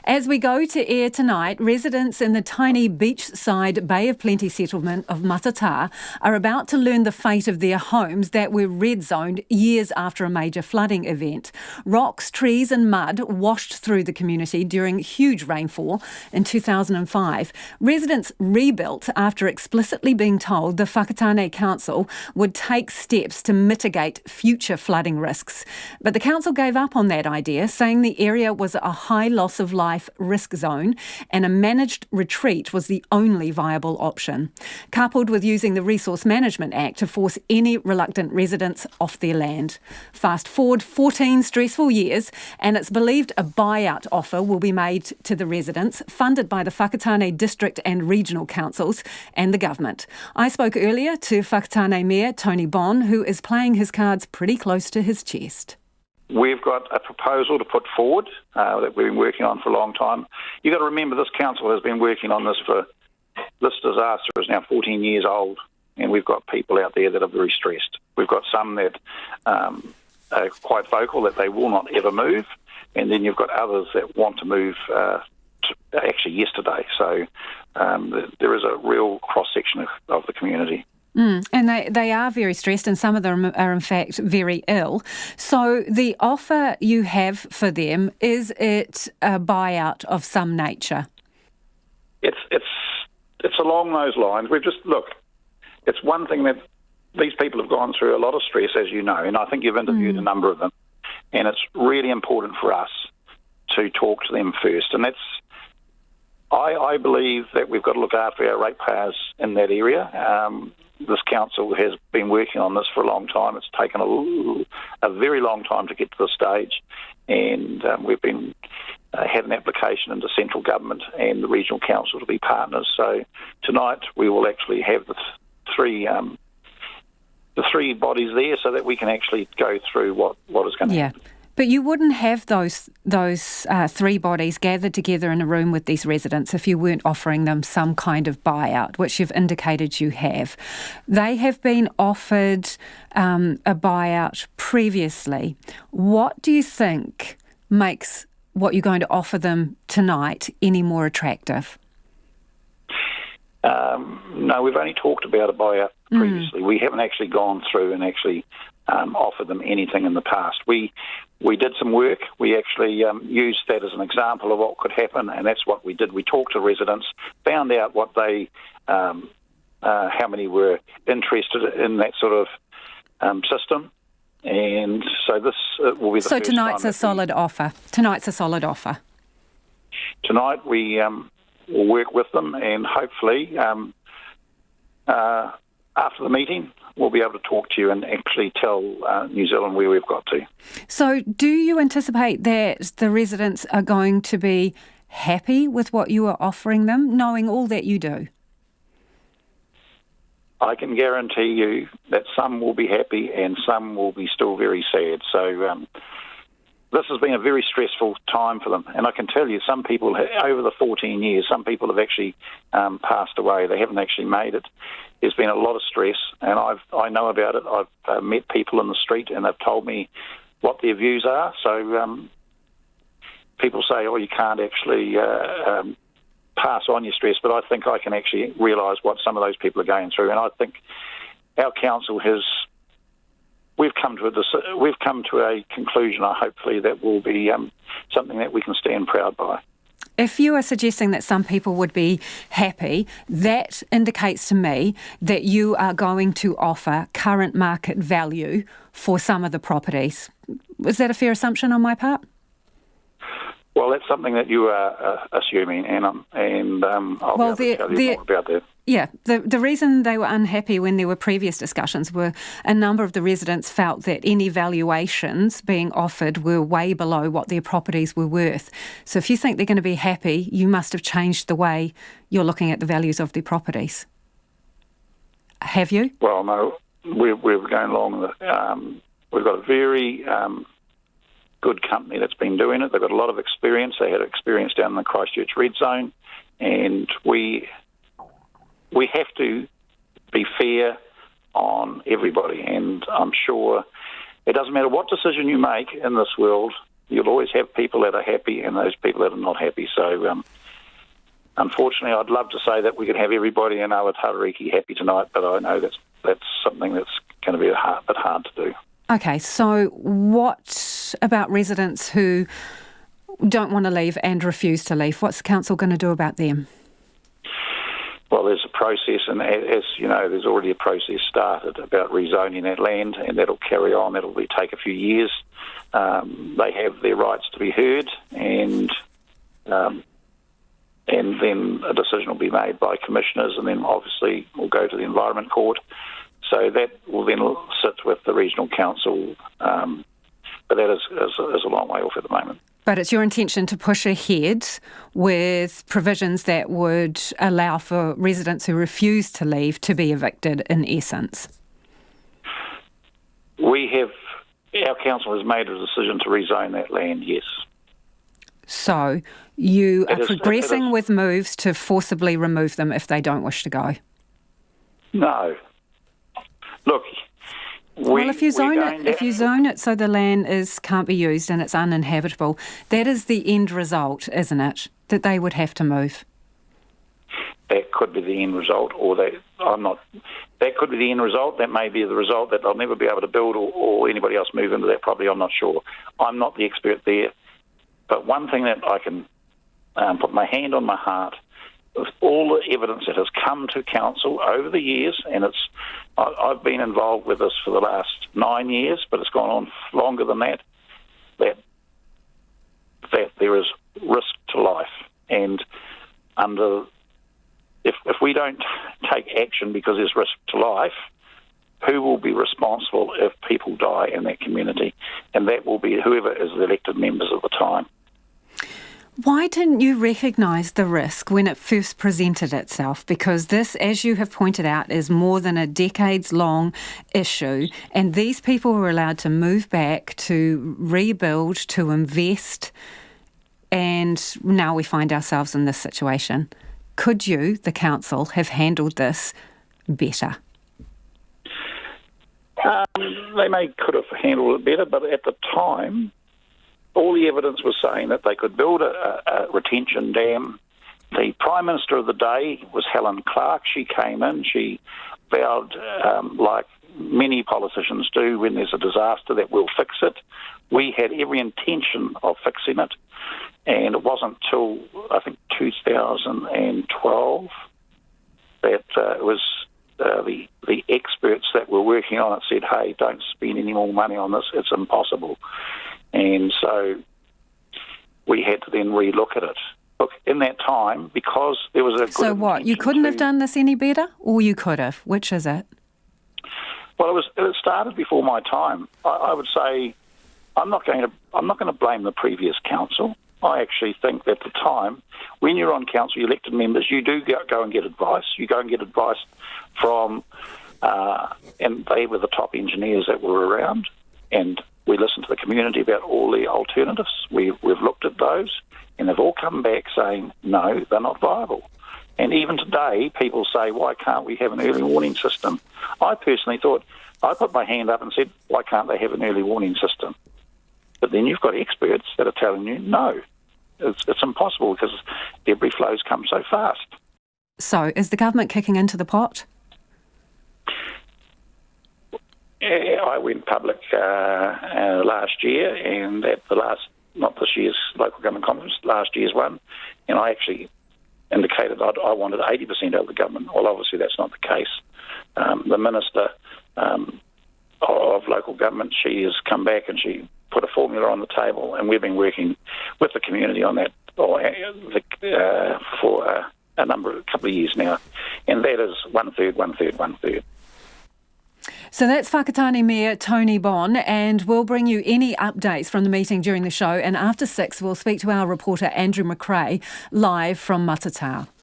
As we go to air tonight, residents in the tiny beachside Bay of Plenty settlement of Matata are about to learn the fate of their homes that were red zoned years after a major flooding event. Rocks, trees and mud washed through the community during huge rainfall in 2005. Residents rebuilt after explicitly being told the Whakatane Council would take steps to mitigate future flooding risks. But the council gave up on that idea, saying the area was a high loss of life risk zone and a managed retreat was the only viable option, coupled with using the Resource Management Act to force any reluctant residents off their land. Fast forward 14 stressful years and it's believed a buyout offer will be made to the residents, funded by the Whakatane District and Regional Councils and the government. I spoke earlier to Whakatane Mayor Tony Bonne, who is playing his cards pretty close to his chest. We've got a proposal to put forward that we've been working on for a long time. You've got to remember this council has been working on this this disaster is now 14 years old, and we've got people out there that are very stressed. We've got some that are quite vocal that they will not ever move, and then you've got others that want to move actually yesterday. So there is a real cross-section of the community. And they are very stressed, and some of them are in fact very ill. So the offer you have for them, is it a buyout of some nature? It's along those lines. It's one thing that these people have gone through a lot of stress, as you know, and I think you've interviewed a number of them, and it's really important for us to talk to them first. And I believe that we've got to look after our ratepayers in that area. This council has been working on this for a long time. It's taken a very long time to get to this stage, and we've been had an application into central government and the regional council to be partners. So tonight we will actually have the three bodies there, so that we can actually go through what is going to happen. But you wouldn't have those three bodies gathered together in a room with these residents if you weren't offering them some kind of buyout, which you've indicated you have. They have been offered a buyout previously. What do you think makes what you're going to offer them tonight any more attractive? No, we've only talked about a buyout previously. We haven't actually gone through and actually offered them anything in the past. We did some work. We actually used that as an example of what could happen, and that's what we did. We talked to residents, found out what they, how many were interested in that sort of system, and so this will be the first time. So tonight's a solid offer. Tonight's a solid offer. Tonight we will work with them, and hopefully after the meeting we'll be able to talk to you and actually tell New Zealand where we've got to. So do you anticipate that the residents are going to be happy with what you are offering them, knowing all that you do? I can guarantee you that some will be happy and some will be still very sad. So this has been a very stressful time for them. And I can tell you, some people, over the 14 years, some people have actually passed away. They haven't actually made it. There's been a lot of stress, and I know about it. I've met people in the street, and they've told me what their views are. So people say, you can't actually pass on your stress, but I think I can actually realise what some of those people are going through. And I think our council we've come to a conclusion, hopefully, that will be something that we can stand proud by. If you are suggesting that some people would be happy, that indicates to me that you are going to offer current market value for some of the properties. Is that a fair assumption on my part? Well, that's something that you are assuming, and I'll be able to tell you more about that. Yeah, the reason they were unhappy when there were previous discussions were a number of the residents felt that any valuations being offered were way below what their properties were worth. So if you think they're going to be happy, you must have changed the way you're looking at the values of their properties. Have you? Well, no, we're going along. We've got a very good company that's been doing it. They've got a lot of experience. They had experience down in the Christchurch Red Zone, and we have to be fair on everybody, and I'm sure it doesn't matter what decision you make in this world, you'll always have people that are happy and those people that are not happy. So, unfortunately, I'd love to say that we could have everybody in our Tadariki happy tonight, but I know that's something that's going to be a bit hard to do. Okay, so what about residents who don't want to leave and refuse to leave? What's the council going to do about them? Well, there's a process, and as you know, there's already a process started about rezoning that land, and that'll carry on. That'll take a few years. They have their rights to be heard, and then a decision will be made by commissioners, and then obviously will go to the Environment Court. So that will then sit with the Regional Council, but that is a long way off at the moment. But it's your intention to push ahead with provisions that would allow for residents who refuse to leave to be evicted, in essence? Our council has made a decision to rezone that land, yes. So you are progressing with moves to forcibly remove them if they don't wish to go? No. Look, if you zone it so the land can't be used and it's uninhabitable, that is the end result, isn't it? That they would have to move. That could be the end result, or that could be the end result. That may be the result that they'll never be able to build, or anybody else move into that property. I'm not sure. I'm not the expert there. But one thing that I can put my hand on my heart, with all the evidence that has come to council over the years, and I've been involved with this for the last 9 years, but it's gone on longer than that there is risk to life. And if we don't take action because there's risk to life, who will be responsible if people die in that community? And that will be whoever is the elected members at the time. Why didn't you recognise the risk when it first presented itself? Because this, as you have pointed out, is more than a decades-long issue, and these people were allowed to move back, to rebuild, to invest, and now we find ourselves in this situation. Could you, the council, have handled this better? They could have handled it better, but at the time, all the evidence was saying that they could build a retention dam. The Prime Minister of the day was Helen Clark. She came in, she vowed, like many politicians do when there's a disaster, that we'll fix it. We had every intention of fixing it, and it wasn't till, I think, 2012 that it was the experts that were working on it said, hey, don't spend any more money on this, it's impossible. And so we had to then relook at it. Look, in that time, because there was a good... So what, you couldn't have done this any better, or you could have? Which is it? Well, it started before my time. I would say I'm not going to blame the previous council. I actually think that at the time, when you're on council, you elected members, you do go and get advice. You go and get advice from, and they were the top engineers that were around, and we listened to the community about all the alternatives. We've looked at those, and they've all come back saying, no, they're not viable. And even today, people say, why can't we have an early warning system? I personally thought, I put my hand up and said, why can't they have an early warning system? But then you've got experts that are telling you, no, it's impossible because debris flows come so fast. So is the government kicking into the pot? I went public last year, and at not this year's local government conference, last year's one, and I actually indicated I wanted 80% of the government. Well, obviously that's not the case. The Minister of Local Government, she has come back and she put a formula on the table, and we've been working with the community on that for a couple of years now, and that is 1/3, 1/3, 1/3. So that's Whakatane Mayor Tony Bonne, and we'll bring you any updates from the meeting during the show, and after 6 we'll speak to our reporter Andrew McRae live from Matata.